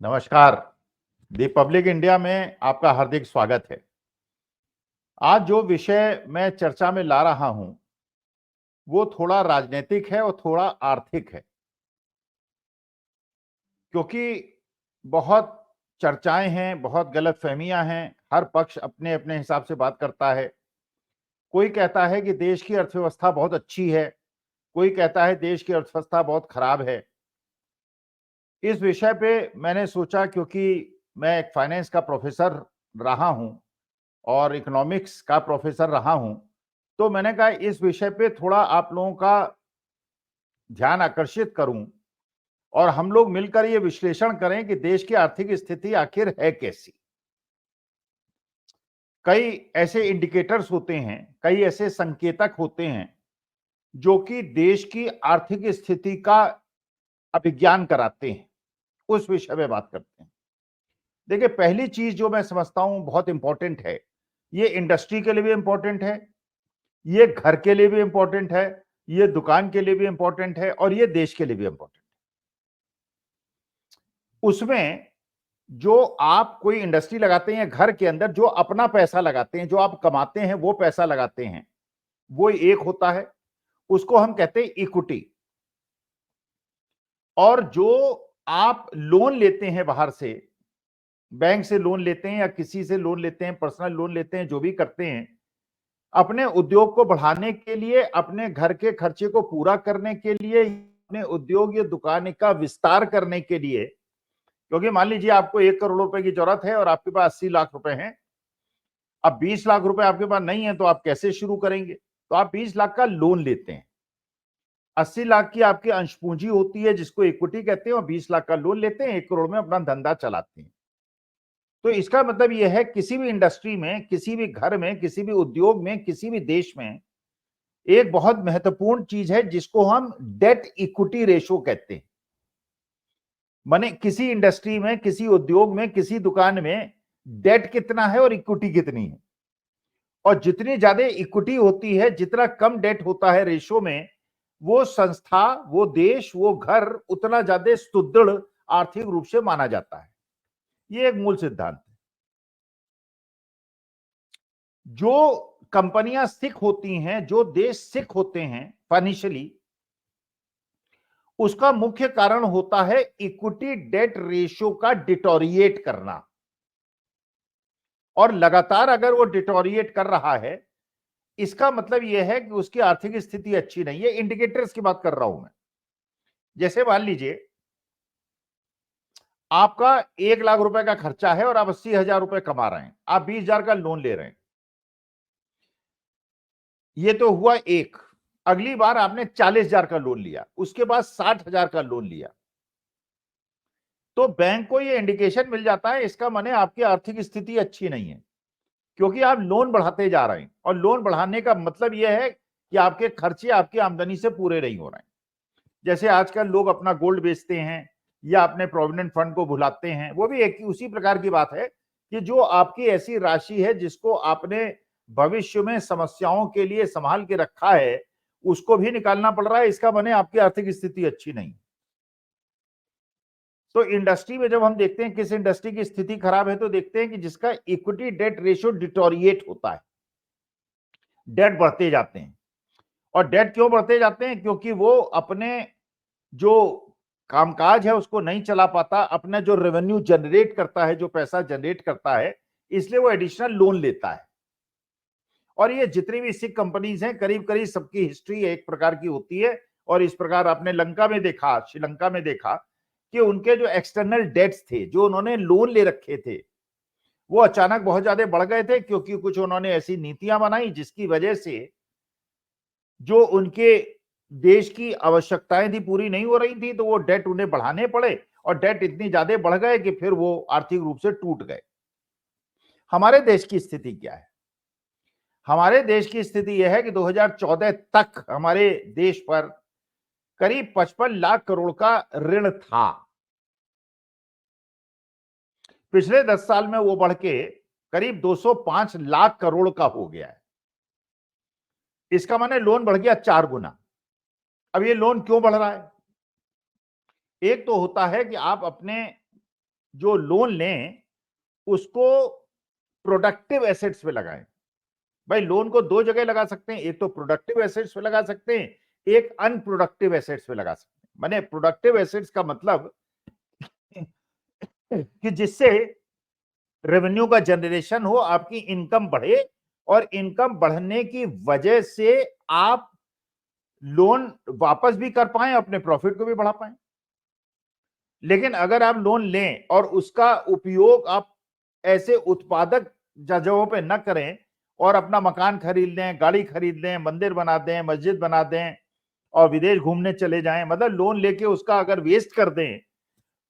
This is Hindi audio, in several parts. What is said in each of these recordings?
नमस्कार। पब्लिक इंडिया में आपका हार्दिक स्वागत है। आज जो विषय मैं चर्चा में ला रहा हूं वो थोड़ा राजनीतिक है और थोड़ा आर्थिक है, क्योंकि बहुत चर्चाएं हैं, बहुत गलतफहमियां हैं। हर पक्ष अपने अपने हिसाब से बात करता है। कोई कहता है कि देश की अर्थव्यवस्था बहुत अच्छी है, कोई कहता है देश की अर्थव्यवस्था बहुत खराब है। इस विषय पे मैंने सोचा, क्योंकि मैं एक फाइनेंस का प्रोफेसर रहा हूं और इकोनॉमिक्स का प्रोफेसर रहा हूं, तो मैंने कहा इस विषय पे थोड़ा आप लोगों का ध्यान आकर्षित करूं और हम लोग मिलकर ये विश्लेषण करें कि देश की आर्थिक स्थिति आखिर है कैसी। कई ऐसे इंडिकेटर्स होते हैं, कई ऐसे संकेतक होते हैं जो कि देश की आर्थिक स्थिति का अभिज्ञान कराते हैं। उस विषय में बात करते हैं। देखिए, पहली चीज जो मैं समझता हूं बहुत इंपॉर्टेंट है, ये इंडस्ट्री के लिए भी इंपॉर्टेंट है, ये घर के लिए भी इंपॉर्टेंट है, ये दुकान के लिए भी इंपॉर्टेंट है और ये देश के लिए भी इंपॉर्टेंट है। उसमें जो आप कोई इंडस्ट्री लगाते हैं घर के अंदर, जो अपना पैसा लगाते हैं, जो आप कमाते हैं वो पैसा लगाते हैं, वो एक होता है, उसको हम कहते हैं इक्विटी। और जो आप लोन लेते हैं बाहर से, बैंक से लोन लेते हैं या किसी से लोन लेते हैं, पर्सनल लोन लेते हैं, जो भी करते हैं अपने उद्योग को बढ़ाने के लिए, अपने घर के खर्चे को पूरा करने के लिए, अपने उद्योग या दुकान का विस्तार करने के लिए। क्योंकि मान लीजिए आपको 1 करोड़ रुपए की जरूरत है और आपके पास 80 लाख रुपए हैं। अब 20 लाख रुपए आपके पास नहीं है तो आप कैसे शुरू करेंगे? तो आप 20 लाख का लोन लेते हैं। 80 लाख की आपकी अंश पूंजी होती है जिसको इक्विटी कहते हैं, और 20 लाख का लोन लेते हैं, 1 करोड़ में अपना धंधा चलाते हैं। तो इसका मतलब यह है, किसी भी इंडस्ट्री में, किसी भी घर में, किसी भी उद्योग में, किसी भी देश में एक बहुत महत्वपूर्ण चीज है जिसको हम डेट इक्विटी रेशो कहते हैं। माने किसी इंडस्ट्री में, किसी उद्योग में, किसी दुकान में डेट कितना है और इक्विटी कितनी है। और जितनी ज्यादा इक्विटी होती है, जितना कम डेट होता है रेशो में, वो संस्था, वो देश, वो घर उतना ज्यादा सुदृढ़ आर्थिक रूप से माना जाता है। ये एक मूल सिद्धांत है। जो कंपनियां सिक होती हैं, जो देश सिक होते हैं फाइनेंशियली, उसका मुख्य कारण होता है इक्विटी डेट रेशियो का डिटोरिएट करना। और लगातार अगर वो डिटोरिएट कर रहा है, इसका मतलब यह है कि उसकी आर्थिक स्थिति अच्छी नहीं है। इंडिकेटर्स की बात कर रहा हूं मैं। जैसे मान लीजिए आपका 1 लाख रुपए का खर्चा है और आप 80,000 रुपए कमा रहे हैं, आप 20,000 का लोन ले रहे हैं। ये तो हुआ एक। अगली बार आपने 40,000 का लोन लिया, उसके बाद 60,000 का लोन लिया, तो बैंक को ये इंडिकेशन मिल जाता है, इसका माने आपकी आर्थिक स्थिति अच्छी नहीं है, क्योंकि आप लोन बढ़ाते जा रहे हैं। और लोन बढ़ाने का मतलब यह है कि आपके खर्चे आपकी आमदनी से पूरे नहीं हो रहे हैं। जैसे आजकल लोग अपना गोल्ड बेचते हैं या अपने प्रोविडेंट फंड को भुलाते हैं, वो भी एक उसी प्रकार की बात है कि जो आपकी ऐसी राशि है जिसको आपने भविष्य में समस्याओं के लिए संभाल के रखा है, उसको भी निकालना पड़ रहा है। इसका माने आपकी आर्थिक स्थिति अच्छी नहीं। तो इंडस्ट्री में जब हम देखते हैं किस इंडस्ट्री की स्थिति खराब है, तो देखते हैं कि जिसका इक्विटी डेट रेशियो डिटोरिएट होता है, डेट बढ़ते जाते हैं। और डेट क्यों बढ़ते जाते हैं? क्योंकि वो अपने जो कामकाज है उसको नहीं चला पाता, अपना जो रेवेन्यू जनरेट करता है, जो पैसा जनरेट करता है, इसलिए वो एडिशनल लोन लेता है। और ये जितनी भी सिक कंपनीज हैं, करीब करीब सबकी हिस्ट्री एक प्रकार की होती है। और इस प्रकार आपने लंका में देखा, श्रीलंका में देखा कि उनके जो एक्सटर्नल डेट्स थे, जो उन्होंने लोन ले रखे थे, वो अचानक बहुत ज्यादा बढ़ गए थे, क्योंकि कुछ उन्होंने ऐसी नीतियां बनाई जिसकी वजह से जो उनके देश की आवश्यकताएं थी पूरी नहीं हो रही थी, तो वो डेट उन्हें बढ़ाने पड़े। और डेट इतनी ज्यादा बढ़ गए कि फिर वो आर्थिक रूप से टूट गए। हमारे देश की स्थिति क्या है? हमारे देश की स्थिति यह है कि 2014 तक हमारे देश पर करीब 55 लाख करोड़ का ऋण था। पिछले 10 साल में वो बढ़ के करीब 205 लाख करोड़ का हो गया है। इसका माने लोन बढ़ गया 4 गुना। अब ये लोन क्यों बढ़ रहा है? एक तो होता है कि आप अपने जो लोन लें उसको प्रोडक्टिव एसेट्स पे लगाएं। भाई लोन को दो जगह लगा सकते हैं, एक तो प्रोडक्टिव एसेट्स पे लगा सकते हैं, एक अनप्रोडक्टिव एसेट्स पे लगा सकते हैं। माने प्रोडक्टिव एसेट्स का मतलब कि जिससे रेवेन्यू का जनरेशन हो, आपकी इनकम बढ़े, और इनकम बढ़ने की वजह से आप लोन वापस भी कर पाएं, अपने प्रॉफिट को भी बढ़ा पाएं। लेकिन अगर आप लोन लें और उसका उपयोग आप ऐसे उत्पादक जगहों पे न करें और अपना मकान खरीद लें, गाड़ी खरीद लें, मंदिर बना दें, मस्जिद बना दें और विदेश घूमने चले जाएं, मतलब लोन लेके उसका अगर वेस्ट कर दें,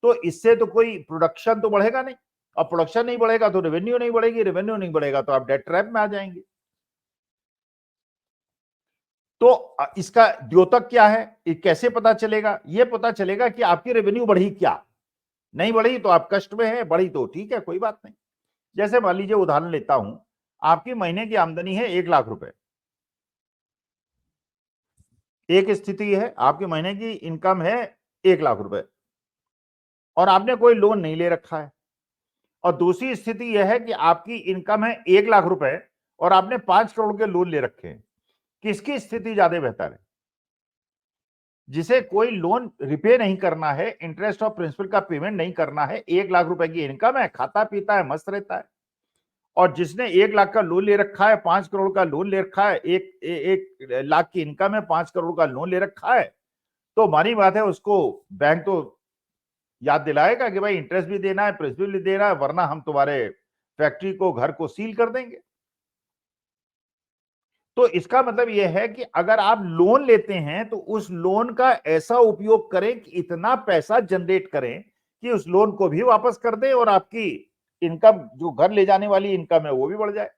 तो इससे तो कोई प्रोडक्शन तो बढ़ेगा नहीं। अब प्रोडक्शन नहीं बढ़ेगा तो रेवेन्यू नहीं बढ़ेगी, रेवेन्यू नहीं बढ़ेगा तो आप डेट ट्रैप में आ जाएंगे। तो इसका द्योतक क्या है, ये कैसे पता चलेगा? ये पता चलेगा कि आपकी रेवेन्यू बढ़ी क्या, नहीं बढ़ी तो आप कष्ट में है, बढ़ी तो ठीक है, कोई बात नहीं। जैसे मान लीजिए, उदाहरण लेता हूं, आपकी महीने की आमदनी है 1 लाख रुपए। एक स्थिति है, आपके महीने की इनकम है 1 लाख रुपए और आपने कोई लोन नहीं ले रखा है। और दूसरी स्थिति यह है कि आपकी इनकम है 1 लाख रुपए और आपने 5 करोड़ के लोन ले रखे हैं। किसकी स्थिति ज्यादा बेहतर है? जिसे कोई लोन रिपे नहीं करना है, इंटरेस्ट और प्रिंसिपल का पेमेंट नहीं करना है, 1 लाख रुपए की इनकम है, खाता पीता है, मस्त रहता है। और जिसने 1 लाख का लोन ले रखा है, 5 करोड़ का लोन ले रखा है, एक लाख की इनकम है, 5 करोड़ का लोन ले रखा है, तो मानी बात है उसको बैंक तो याद दिलाएगा कि भाई इंटरेस्ट भी देना है, प्रिंसिपल भी देना है, वरना हम तुम्हारे फैक्ट्री को, घर को सील कर देंगे। तो इसका मतलब यह है कि अगर आप लोन लेते हैं तो उस लोन का ऐसा उपयोग करें कि इतना पैसा जनरेट करें कि उस लोन को भी वापस कर दें और आपकी इनकम, जो घर ले जाने वाली इनकम है, वो भी बढ़ जाए।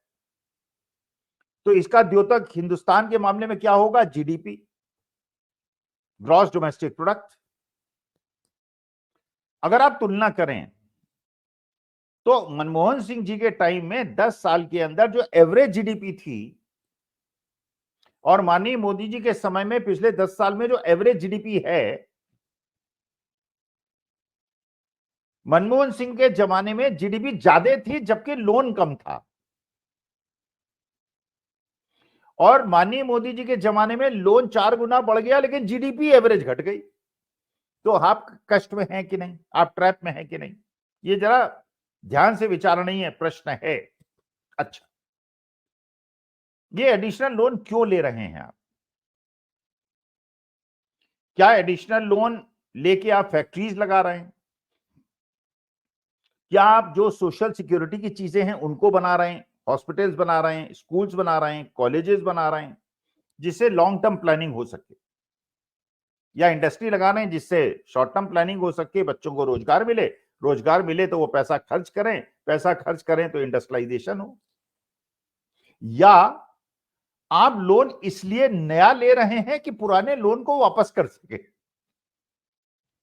तो इसका द्योतक हिंदुस्तान के मामले में क्या होगा? GDP, gross domestic product. अगर आप तुलना करें तो मनमोहन सिंह जी के टाइम में 10 साल के अंदर जो एवरेज जीडीपी थी और माननीय मोदी जी के समय में पिछले 10 साल में जो एवरेज जीडीपी है, मनमोहन सिंह के जमाने में जीडीपी ज्यादा थी जबकि लोन कम था, और माननीय मोदी जी के जमाने में लोन 4 गुना बढ़ गया लेकिन जीडीपी एवरेज घट गई। तो आप कष्ट में हैं कि नहीं, आप ट्रैप में हैं कि नहीं, ये जरा ध्यान से विचारणीय प्रश्न है। अच्छा, ये एडिशनल लोन क्यों ले रहे हैं आप? क्या एडिशनल लोन लेके आप फैक्ट्रीज लगा रहे हैं? क्या आप जो सोशल सिक्योरिटी की चीजें हैं उनको बना रहे हैं, हॉस्पिटल्स बना रहे हैं, स्कूल्स बना रहे हैं, कॉलेजेस बना रहे हैं, जिससे लॉन्ग टर्म प्लानिंग हो सके? या इंडस्ट्री लगा रहे हैं जिससे शॉर्ट टर्म प्लानिंग हो सके, बच्चों को रोजगार मिले, रोजगार मिले तो वो पैसा खर्च करें, पैसा खर्च करें तो इंडस्ट्रियलाइजेशन हो? या आप लोन इसलिए नया ले रहे हैं कि पुराने लोन को वापस कर सके?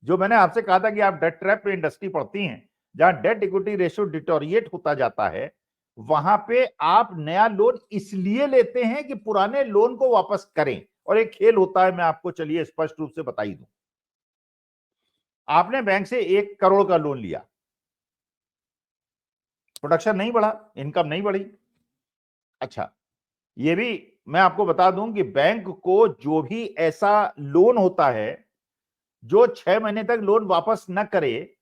जो मैंने आपसे कहा था कि आप डेट ट्रैप पे इंडस्ट्री पढ़ती हैं, जहां डेट इक्विटी रेशियो डिटोरिएट होता जाता है, वहां पे आप नया लोन इसलिए लेते हैं कि पुराने लोन को वापस करें। और एक खेल होता है, मैं आपको चलिए स्पष्ट रूप से बता ही दूं। आपने बैंक से 1 करोड़ का लोन लिया, प्रोडक्शन नहीं बढ़ा, इनकम नहीं बढ़ी। अच्छा, ये भी मैं आपको बता दूं कि बैंक को जो भी ऐसा लोन होता है जो 6 महीने तक लोन वापस न करे,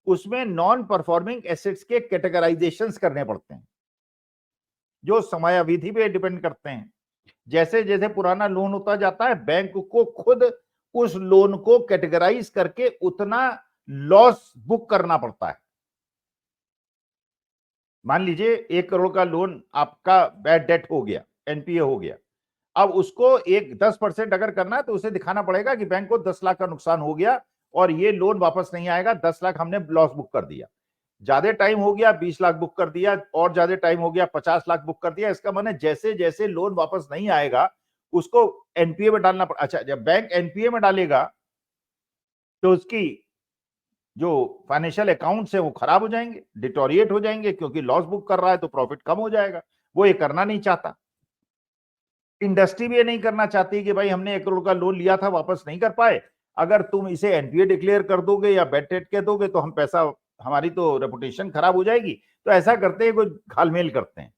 उसमें नॉन परफॉर्मिंग एसेट्स के कैटेगराइजेशंस करने पड़ते हैं, जो समयावधि पे डिपेंड करते हैं। जैसे जैसे पुराना लोन होता जाता है, बैंक को खुद उस लोन को कैटेगराइज करके उतना लॉस बुक करना पड़ता है। मान लीजिए 1 करोड़ का लोन आपका बैड डेट हो गया, एनपीए हो गया। अब उसको एक 10% अगर करना है तो उसे दिखाना पड़ेगा कि बैंक को 10 लाख का नुकसान हो गया और ये लोन वापस नहीं आएगा, 10 लाख हमने लॉस बुक कर दिया। ज्यादा टाइम हो गया 20 लाख बुक कर दिया, और ज्यादा टाइम हो गया 50 लाख बुक कर दिया। इसका मतलब जैसे जैसे लोन वापस नहीं आएगा उसको एनपीए में डालना पड़ा। अच्छा, जब बैंक एनपीए में डालेगा तो उसकी जो फाइनेंशियल अकाउंट्स है वो खराब हो जाएंगे, डिटोरिएट हो जाएंगे, क्योंकि लॉस बुक कर रहा है तो प्रॉफिट कम हो जाएगा। वो ये करना नहीं चाहता। इंडस्ट्री भी ये नहीं करना चाहती कि भाई हमने 1 करोड़ का लोन लिया था, वापस नहीं कर पाए, अगर तुम इसे एनपीए डिक्लेयर कर दोगे या बैड डेट कह दोगे तो हम पैसा हमारी तो रेपुटेशन खराब हो जाएगी। तो ऐसा करते हैं, कोई घालमेल करते हैं,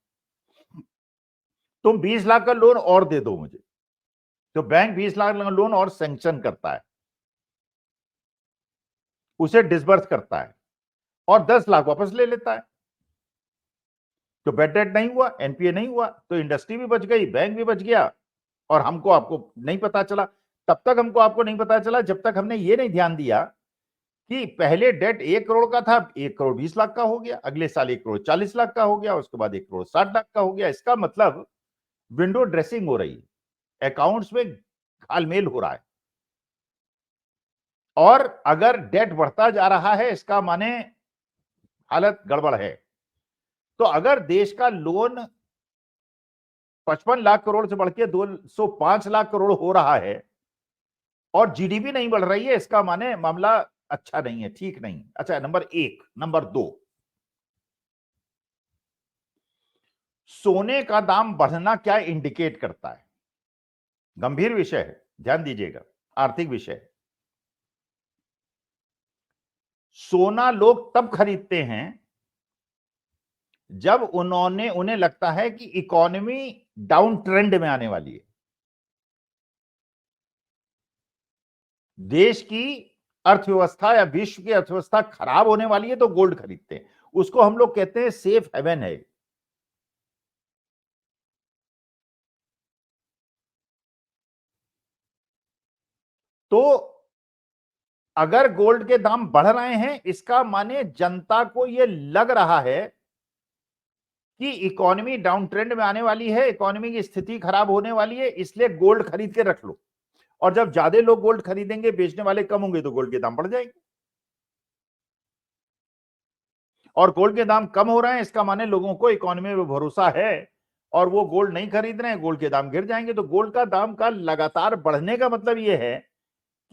तुम 20 लाख का लोन और दे दो मुझे, तो बैंक 20 लाख का लोन और सैंक्शन करता है, उसे डिसबर्स करता है और 10 लाख वापस ले लेता है। तो बैड डेट नहीं हुआ, एनपीए नहीं हुआ, तो इंडस्ट्री भी बच गई, बैंक भी बच गया, और हमको आपको नहीं पता चला। तब तक हमको आपको नहीं पता चला जब तक हमने ये नहीं ध्यान दिया कि पहले डेट 1 करोड़ का था, 1 करोड़ 20 लाख का हो गया, अगले साल 1 करोड़ 40 लाख का हो गया, उसके बाद 1 करोड़ 60 लाख का हो गया। इसका मतलब विंडो ड्रेसिंग हो रही है, अकाउंट्स में घालमेल हो रहा है। और अगर डेट बढ़ता जा रहा है, इसका माने हालत गड़बड़ है। तो अगर देश का लोन 55 लाख करोड़ से बढ़ के 205 लाख करोड़ हो रहा है और जीडीपी नहीं बढ़ रही है, इसका माने मामला अच्छा नहीं है, ठीक नहीं। अच्छा, नंबर 1। नंबर 2, सोने का दाम बढ़ना क्या इंडिकेट करता है? गंभीर विषय है, ध्यान दीजिएगा, आर्थिक विषय है। सोना लोग तब खरीदते हैं जब उन्हें लगता है कि इकोनॉमी डाउन ट्रेंड में आने वाली है, देश की अर्थव्यवस्था या विश्व की अर्थव्यवस्था खराब होने वाली है, तो गोल्ड खरीदते हैं। उसको हम लोग कहते हैं सेफ हेवन है। तो अगर गोल्ड के दाम बढ़ रहे हैं, इसका माने जनता को यह लग रहा है कि इकोनॉमी डाउन ट्रेंड में आने वाली है, इकोनॉमी की स्थिति खराब होने वाली है, इसलिए गोल्ड खरीद के रख लो। और जब ज्यादा लोग गोल्ड खरीदेंगे, बेचने वाले कम होंगे, तो गोल्ड के दाम बढ़ जाएंगे। और गोल्ड के दाम कम हो रहे हैं, इसका माने लोगों को इकोनॉमी में भरोसा है और वो गोल्ड नहीं खरीद रहे हैं, गोल्ड के दाम गिर जाएंगे। तो गोल्ड का दाम का लगातार बढ़ने का मतलब ये है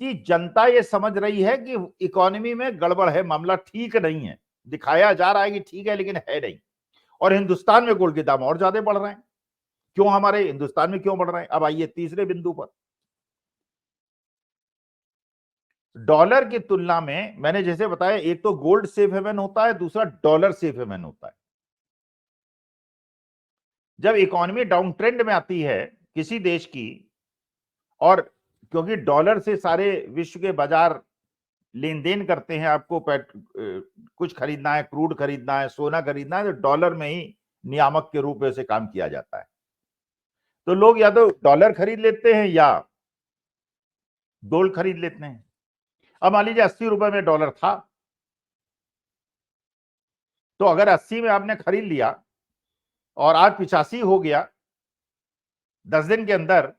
कि जनता ये समझ रही है कि इकोनॉमी में गड़बड़ है, मामला ठीक नहीं है। दिखाया जा रहा है कि ठीक है, लेकिन है नहीं। और हिंदुस्तान में गोल्ड के दाम और ज्यादा बढ़ रहे हैं। क्यों हमारे हिंदुस्तान में क्यों बढ़ रहे हैं? अब आइए तीसरे बिंदु पर। डॉलर की तुलना में, मैंने जैसे बताया, एक तो गोल्ड सेफ हेवन होता है, दूसरा डॉलर सेफ हेवन होता है। जब इकोनॉमी डाउन ट्रेंड में आती है किसी देश की, और क्योंकि डॉलर से सारे विश्व के बाजार लेन देन करते हैं, आपको कुछ खरीदना है, क्रूड खरीदना है, सोना खरीदना है, तो डॉलर में ही नियामक के रूप में से काम किया जाता है। तो लोग या तो डॉलर खरीद लेते हैं या गोल्ड खरीद लेते हैं। अब मान लीजिए 80 रुपए में डॉलर था, तो अगर 80 में आपने खरीद लिया और आज 85 हो गया 10 दिन के अंदर,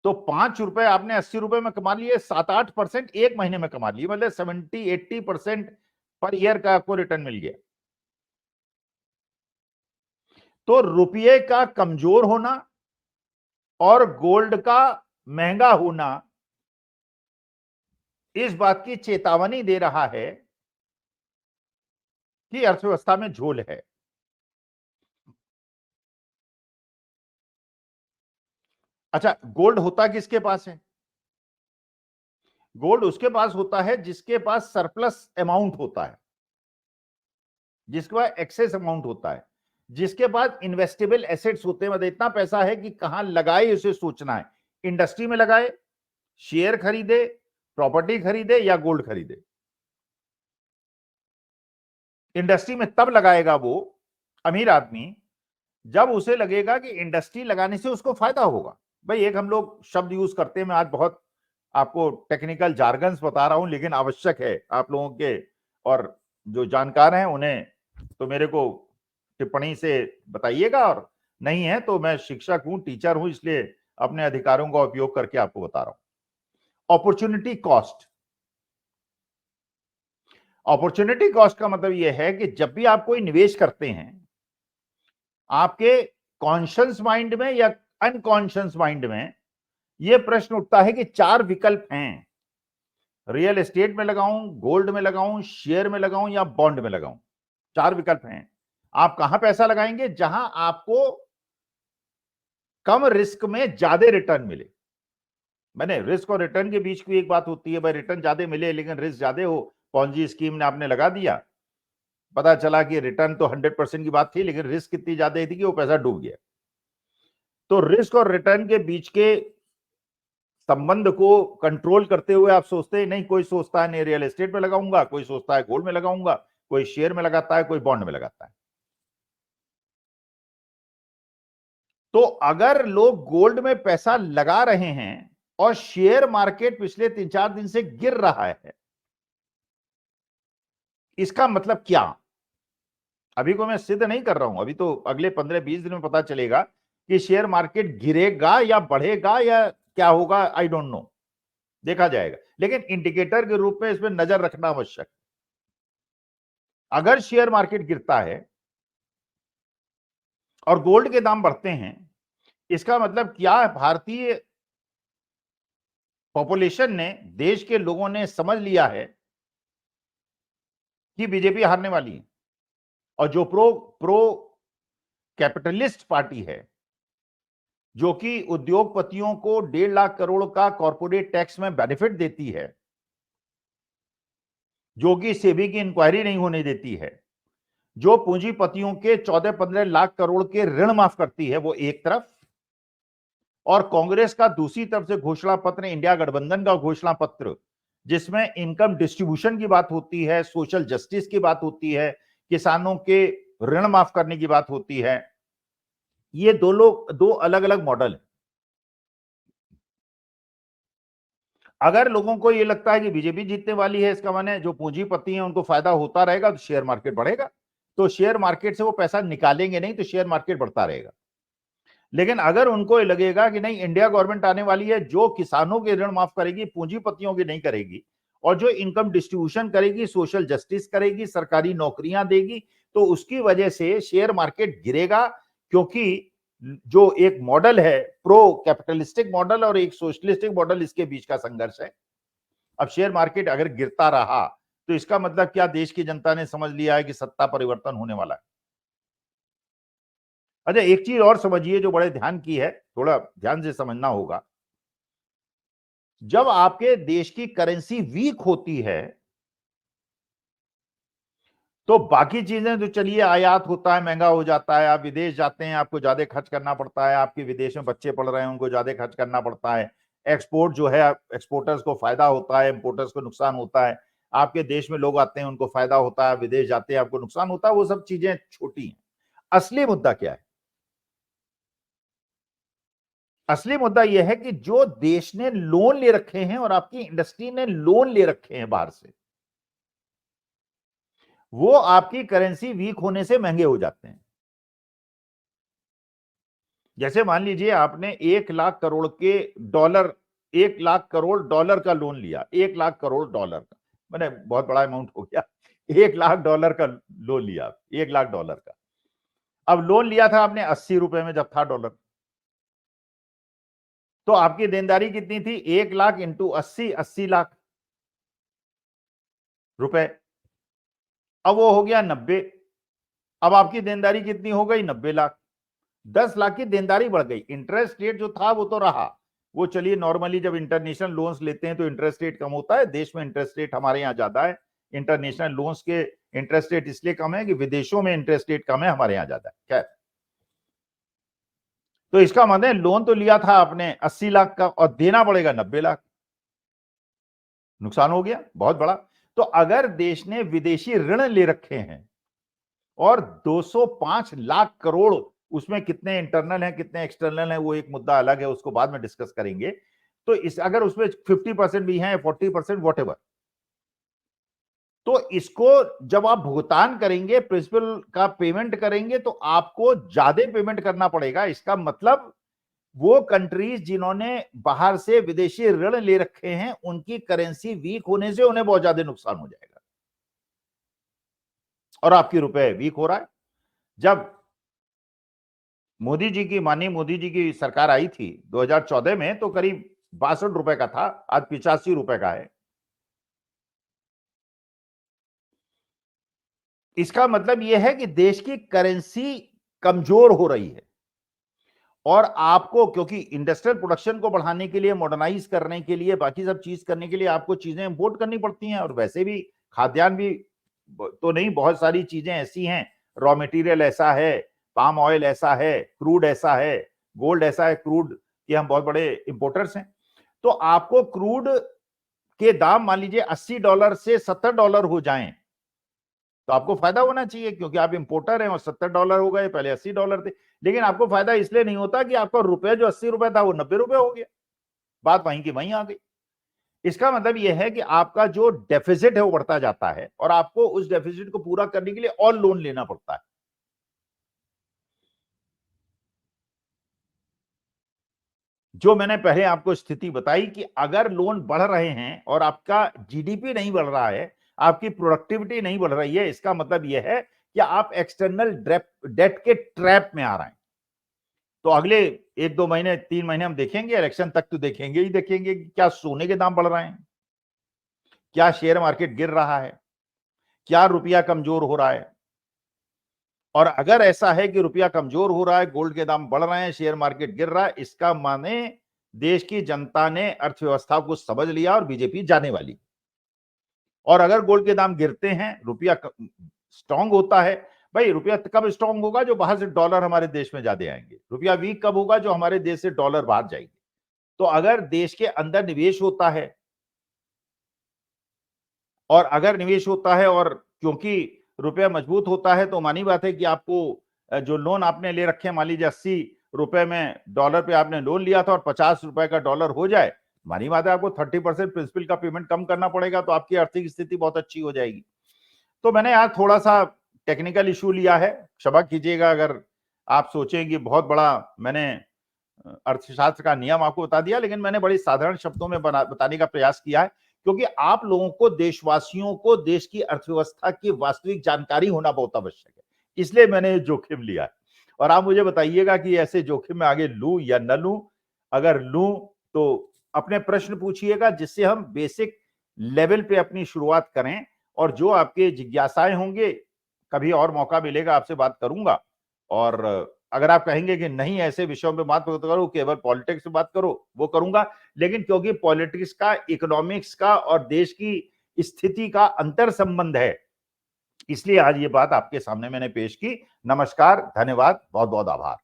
तो 5 रुपए आपने 80 रुपए में कमा लिए, 7-8% एक महीने में कमा लिए, मतलब 70-80% पर ईयर का आपको रिटर्न मिल गया। तो रुपये का कमजोर होना और गोल्ड का महंगा होना इस बात की चेतावनी दे रहा है कि अर्थव्यवस्था में झोल है। अच्छा, गोल्ड होता किसके पास है? गोल्ड उसके पास होता है जिसके पास सरप्लस अमाउंट होता है, जिसके पास एक्सेस अमाउंट होता है, जिसके पास इन्वेस्टेबल एसेट्स होते हैं, मतलब इतना पैसा है कि कहां लगाए उसे सोचना है। इंडस्ट्री में लगाए, शेयर खरीदे, प्रॉपर्टी खरीदे या गोल्ड खरीदे। इंडस्ट्री में तब लगाएगा वो अमीर आदमी जब उसे लगेगा कि इंडस्ट्री लगाने से उसको फायदा होगा। भाई, एक हम लोग शब्द यूज करते हैं, मैं आज बहुत आपको टेक्निकल जार्गन्स बता रहा हूं, लेकिन आवश्यक है आप लोगों के, और जो जानकार हैं उन्हें तो मेरे को टिप्पणी से बताइएगा, और नहीं है तो मैं शिक्षक हूं, टीचर हूं, इसलिए अपने अधिकारों का उपयोग करके आपको बता रहा हूं। Opportunity cost. अपॉर्चुनिटी कॉस्ट का मतलब यह है कि जब भी आप कोई निवेश करते हैं, आपके कॉन्शियस माइंड में या अनकॉन्शियस माइंड में यह प्रश्न उठता है कि 4 विकल्प हैं, रियल एस्टेट में लगाऊं, गोल्ड में लगाऊं, शेयर में लगाऊं या बॉन्ड में लगाऊं। 4 विकल्प हैं। आप कहां पैसा लगाएंगे? जहां आपको कम रिस्क में ज्यादा रिटर्न मिले। मैंने रिस्क और रिटर्न के बीच की एक बात होती है, भाई रिटर्न ज्यादा मिले लेकिन रिस्क ज्यादा हो, पॉन्जी स्कीम ने आपने लगा दिया, पता चला कि रिटर्न तो 100% की बात थी, लेकिन रिस्क इतनी ज्यादा थी कि वो पैसा डूब गया। तो रिस्क और रिटर्न के बीच के संबंध को कंट्रोल करते हुए आप सोचते हैं नहीं, कोई सोचता है नहीं रियल एस्टेट में लगाऊंगा, कोई सोचता है गोल्ड में लगाऊंगा, कोई शेयर में लगाता है, कोई बॉन्ड में लगाता है। तो अगर लोग गोल्ड में पैसा लगा रहे हैं और शेयर मार्केट पिछले 3-4 दिन से गिर रहा है, इसका मतलब क्या? अभी को मैं सिद्ध नहीं कर रहा हूं, अभी तो अगले 15-20 दिन में पता चलेगा कि शेयर मार्केट गिरेगा या बढ़ेगा या क्या होगा, आई डोंट नो, देखा जाएगा। लेकिन इंडिकेटर के रूप में इसमें नजर रखना आवश्यक। अगर शेयर मार्केट गिरता है और गोल्ड के दाम बढ़ते हैं, इसका मतलब क्या? भारतीय पॉपुलेशन ने, देश के लोगों ने समझ लिया है कि बीजेपी हारने वाली है, और जो प्रो कैपिटलिस्ट पार्टी है, जो कि उद्योगपतियों को 1.5 लाख करोड़ का कॉर्पोरेट टैक्स में बेनिफिट देती है, जो कि सेबी की इंक्वायरी नहीं होने देती है, जो पूंजीपतियों के 14-15 लाख करोड़ के ऋण माफ करती है, वो एक तरफ, और कांग्रेस का दूसरी तरफ से घोषणा पत्र, इंडिया गठबंधन का घोषणा पत्र, जिसमें इनकम डिस्ट्रीब्यूशन की बात होती है, सोशल जस्टिस की बात होती है, किसानों के ऋण माफ करने की बात होती है। ये दो अलग अलग मॉडल है। अगर लोगों को ये लगता है कि बीजेपी जीतने वाली है, इसका माने जो पूंजीपति हैं उनको फायदा होता रहेगा, तो शेयर मार्केट बढ़ेगा, तो शेयर मार्केट से वो पैसा निकालेंगे नहीं, तो शेयर मार्केट बढ़ता रहेगा। लेकिन अगर उनको ये लगेगा कि नहीं, इंडिया गवर्नमेंट आने वाली है जो किसानों के ऋण माफ करेगी, पूंजीपतियों की नहीं करेगी, और जो इनकम डिस्ट्रीब्यूशन करेगी, सोशल जस्टिस करेगी, सरकारी नौकरियां देगी, तो उसकी वजह से शेयर मार्केट गिरेगा। क्योंकि जो एक मॉडल है, प्रो कैपिटलिस्टिक मॉडल और एक सोशलिस्टिक मॉडल, इसके बीच का संघर्ष है। अब शेयर मार्केट अगर गिरता रहा तो इसका मतलब क्या? देश की जनता ने समझ लिया है कि सत्ता परिवर्तन होने वाला है। अच्छा, एक चीज और समझिए जो बड़े ध्यान की है, थोड़ा ध्यान से समझना होगा। जब आपके देश की करेंसी वीक होती है तो बाकी चीजें तो चलिए, आयात होता है, महंगा हो जाता है, आप विदेश जाते हैं, आपको ज्यादा खर्च करना पड़ता है, आपके विदेश में बच्चे पढ़ रहे हैं, उनको ज्यादा खर्च करना पड़ता है, एक्सपोर्ट जो है, एक्सपोर्टर्स को फायदा होता है, इंपोर्टर्स को नुकसान होता है, आपके देश में लोग आते हैं उनको फायदा होता है, विदेश जाते हैं आपको नुकसान होता है, वो सब चीजें छोटी हैं। असली मुद्दा क्या है? असली मुद्दा यह है कि जो देश ने लोन ले रखे हैं और आपकी इंडस्ट्री ने लोन ले रखे हैं बाहर से, वो आपकी करेंसी वीक होने से महंगे हो जाते हैं। जैसे मान लीजिए आपने 1 लाख करोड़ डॉलर का लोन लिया, 1 लाख करोड़ डॉलर का, मैंने बहुत बड़ा अमाउंट हो गया, $1 लाख का लोन लिया, $1 लाख का। अब लोन लिया था आपने 80 रुपए में जब था डॉलर, तो आपकी देनदारी कितनी थी? 1 लाख इंटू 80 लाख रुपए। अब वो हो गया 90। अब आपकी देनदारी कितनी हो गई? 90 लाख। 10 लाख की देनदारी बढ़ गई। इंटरेस्ट रेट जो था वो तो रहा, वो चलिए, नॉर्मली जब इंटरनेशनल लोन्स लेते हैं तो इंटरेस्ट रेट कम होता है, देश में इंटरेस्ट रेट हमारे यहाँ ज्यादा है। इंटरनेशनल लोन्स के इंटरेस्ट रेट इसलिए कम है कि विदेशों में इंटरेस्ट रेट कम है, हमारे यहाँ ज्यादा है। खैर, तो इसका मतलब है लोन तो लिया था आपने 80 लाख का और देना पड़ेगा 90 लाख, नुकसान हो गया बहुत बड़ा। तो अगर देश ने विदेशी ऋण ले रखे हैं और 205 लाख करोड़, उसमें कितने इंटरनल हैं कितने एक्सटर्नल हैं वो एक मुद्दा अलग है, उसको बाद में डिस्कस करेंगे। तो इस अगर उसमें 50% भी हैं, 40%, वॉट एवर, तो इसको जब आप भुगतान करेंगे, प्रिंसिपल का पेमेंट करेंगे, तो आपको ज्यादा पेमेंट करना पड़ेगा। इसका मतलब वो कंट्रीज जिन्होंने बाहर से विदेशी ऋण ले रखे हैं, उनकी करेंसी वीक होने से उन्हें बहुत ज्यादा नुकसान हो जाएगा, और आपकी रुपए वीक हो रहा है। जब मोदी जी की, माननीय मोदी जी की सरकार आई थी 2014 में, तो करीब 62 रुपए का था, आज 85 रुपए का है। इसका मतलब यह है कि देश की करेंसी कमजोर हो रही है, और आपको, क्योंकि इंडस्ट्रियल प्रोडक्शन को बढ़ाने के लिए, मॉडर्नाइज करने के लिए, बाकी सब चीज करने के लिए आपको चीजें इंपोर्ट करनी पड़ती हैं, और वैसे भी खाद्यान्न भी तो नहीं, बहुत सारी चीजें ऐसी हैं, रॉ मटेरियल ऐसा है, पाम ऑयल ऐसा है, क्रूड ऐसा है, गोल्ड ऐसा है, क्रूड के हम बहुत बड़े इंपोर्टर्स हैं। तो आपको क्रूड के दाम मान लीजिए $80 से $70 हो जाएं तो आपको फायदा होना चाहिए, क्योंकि आप इंपोर्टर हैं और $70 हो गए, पहले $80 थे। लेकिन आपको फायदा इसलिए नहीं होता कि आपका रुपए जो ₹80 था वो ₹90 हो गया, बात वहीं की वहीं आ गई। इसका मतलब यह है कि आपका जो डेफिसिट है वो बढ़ता जाता है और आपको उस डेफिसिट को पूरा करने के लिए और लोन लेना पड़ता है। जो मैंने पहले आपको स्थिति बताई कि अगर लोन बढ़ रहे हैं और आपका जीडीपी नहीं बढ़ रहा है, आपकी प्रोडक्टिविटी नहीं बढ़ रही है, इसका मतलब यह है कि आप एक्सटर्नल डेट के ट्रैप में आ रहे हैं। तो अगले 1-2 महीने 3 महीने हम देखेंगे, इलेक्शन तक तो देखेंगे ही देखेंगे कि क्या सोने के दाम बढ़ रहे हैं, क्या शेयर मार्केट गिर रहा है, क्या रुपया कमजोर हो रहा है। और अगर ऐसा है कि रुपया कमजोर हो रहा है, गोल्ड के दाम बढ़ रहे हैं, शेयर मार्केट गिर रहा है, इसका माने देश की जनता ने अर्थव्यवस्था को समझ लिया और बीजेपी जाने वाली। और अगर गोल्ड के दाम गिरते हैं, रुपया स्ट्रांग होता है, भाई रुपया कब स्ट्रांग होगा, जो बाहर से डॉलर हमारे देश में ज्यादा आएंगे। रुपया वीक कब होगा, जो हमारे देश से डॉलर बाहर जाएंगे। तो अगर देश के अंदर निवेश होता है और अगर निवेश होता है और क्योंकि रुपया मजबूत होता है, तो मानी बात है कि आपको जो लोन आपने ले रखे, मान लीजिए $80 में डॉलर पे आपने लोन लिया था और $50 का डॉलर हो जाए, मानी बात है आपको 30% प्रिंसिपल का पेमेंट कम करना पड़ेगा, तो आपकी आर्थिक स्थिति बहुत अच्छी हो जाएगी। तो मैंने यहाँ थोड़ा सा टेक्निकल इशू लिया है, क्षमा कीजिएगा अगर आप सोचें कि बहुत बड़ा मैंने अर्थशास्त्र का नियम आपको बता दिया, लेकिन मैंने बड़ी साधारण शब्दों में बताने का प्रयास किया है, क्योंकि आप लोगों को, देशवासियों को देश की अर्थव्यवस्था की वास्तविक जानकारी होना बहुत आवश्यक है, इसलिए मैंने ये जोखिम लिया है। और आप मुझे बताइएगा कि ऐसे जोखिम में आगे लूं या न लूं। अगर लूं तो अपने प्रश्न पूछिएगा, जिससे हम बेसिक लेवल पे अपनी शुरुआत करें, और जो आपके जिज्ञासाएं होंगे, कभी और मौका मिलेगा आपसे बात करूंगा। और अगर आप कहेंगे कि नहीं ऐसे विषयों पे बात करो, केवल पॉलिटिक्स पे बात करो, वो करूंगा। लेकिन क्योंकि पॉलिटिक्स का, इकोनॉमिक्स का और देश की स्थिति का अंतर संबंध है, इसलिए आज ये बात आपके सामने मैंने पेश की। नमस्कार, धन्यवाद, बहुत बहुत आभार।